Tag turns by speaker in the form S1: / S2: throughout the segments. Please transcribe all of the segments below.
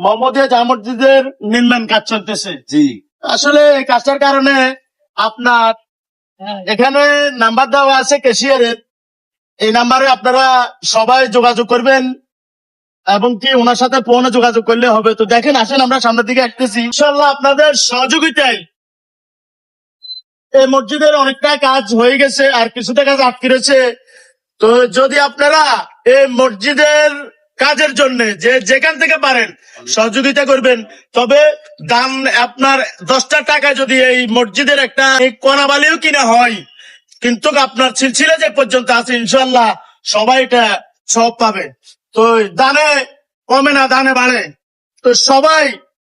S1: মোহাম্মদিয়া জামে মসজিদের নির্মাণ কাজ চলতেছে।
S2: জি,
S1: আসলে এই কাজটার কারণে আপনার এখানে নাম্বার দেওয়া আছে ক্যাশিয়ারের, এই নাম্বারে আপনারা সবাই যোগাযোগ করবেন এবং কি ওনার সাথে ফোনে যোগাযোগ করলে হবে। তো দেখেন, আসেন আমরা সামনের দিকে আসতেছি। ইনশাল্লাহ আপনাদের সহযোগিতায় এই মসজিদের অনেকটা কাজ হয়ে গেছে, আর কিছুটা কাজ আটকে রয়েছে। তো যদি আপনারা এই মসজিদের কাজের জন্য যে যেখান থেকে পারেন সহযোগিতা করবেন, তবে দাম আপনার 10টা টাকা যদি এই মসজিদের একটা কণাবালিও কিনা হয়, কিন্তু আপনার সিলসিলা যে পর্যন্ত আছে ইনশাল্লাহ সবাই এটা সব পাবে। তো দানে কমে না, দানে বাড়ে। তো সবাই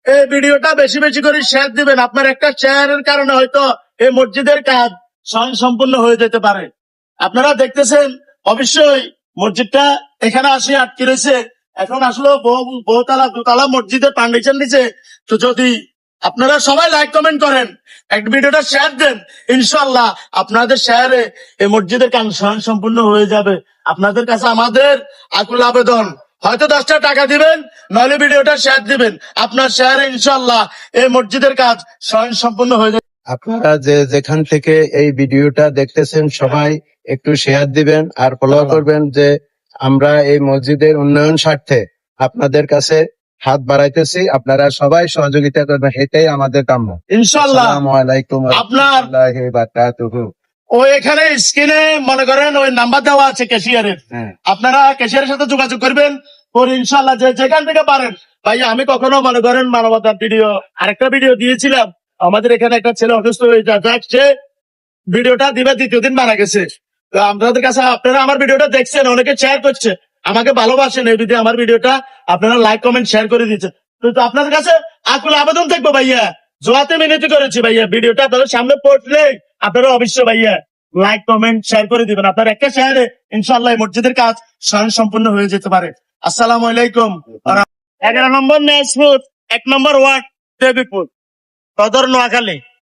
S1: এই ভিডিওটা বেশি বেশি করে শেয়ার দিবেন। আপনার একটা শেয়ারের কারণে হয়তো এই মসজিদের কাজ সম্পূর্ণ হয়ে যেতে পারে। আপনারা দেখতেছেন অবশ্যই মসজিদটা এখানে আসে আটকে রয়েছে। এখন আসলে বহুতলা দোতলা মসজিদের ফাউন্ডেশন দিচ্ছে। তো যদি আপনারা সবাই লাইক কমেন্ট করেন, এক ভিডিওটা শেয়ার দেন, ইনশাল্লাহ আপনাদের শেয়ারে এই মসজিদের কাজ সম্পূর্ণ হয়ে যাবে। আপনাদের কাছে আমাদের আকুল আবেদন, হয়তো 10টা টাকা দিবেন, নইলে ভিডিওটা শেয়ার দিবেন। আপনার শেয়ারে ইনশাল্লাহ এই মসজিদের কাজ সম্পূর্ণ হয়ে যাবে।
S2: আপনারা যেখান থেকে এই ভিডিওটা দেখতেছেন সবাই একটু শেয়ার দিবেন আর ফলো করবেন, যে আমরা এই মসজিদের উন্নয়ন স্বার্থে আপনাদের কাছে হাত বাড়াইতেছি। আপনারা সবাই সহযোগিতা করবেন, এটাই আমাদের কাম্য।
S1: ইনশাল্লাহ
S2: আসসালামু আলাইকুম ওয়া
S1: আপনার
S2: রাহমাতুল্লাহি ওয়া বারাকাতুহু।
S1: ওই এখানে স্ক্রিনে মনে করেন ওই নাম্বার দেওয়া আছে ক্যাশিয়ারের,
S2: হ্যাঁ।
S1: আপনারা ক্যাশিয়ারের সাথে যোগাযোগ করবেন। পরে ইনশাল্লাহ যে যেখান থেকে পারেন। ভাইয়া আমি কখনো মনে করেন মানবতার ভিডিও, আরেকটা ভিডিও দিয়েছিলাম, আমাদের এখানে একটা ছেলে অসুস্থ হয়ে যাচ্ছে, ভিডিওটা দিবে 2য় দিন মারা গেছে। তো আপনাদের কাছে আপনারা আমার ভিডিওটা দেখছেন, অনেকে শেয়ার করছে, আমাকে ভালোবাসেন, এই ভিডিও আমার ভিডিওটা আপনারা লাইক কমেন্ট শেয়ার করে দিচ্ছেন। তো আপনাদের কাছে আকুল আবেদন থাকবো ভাইয়া, জোয়াতে মিনতি করেছি ভাইয়া, ভিডিওটা আপনাদের সামনে পড়লে আপনারা অবশ্যই ভাইয়া লাইক কমেন্ট শেয়ার করে দিবেন। আপনার একটা শেয়ারে ইনশাল্লাহ এই মসজিদের কাজ সম্পূর্ণ হয়ে যেতে পারে। আসসালামু আলাইকুম। 11 নম্বর নেসফুট, 1 নম্বর ওয়ার্ড দেবীপুর, সদর নোয়াখালী।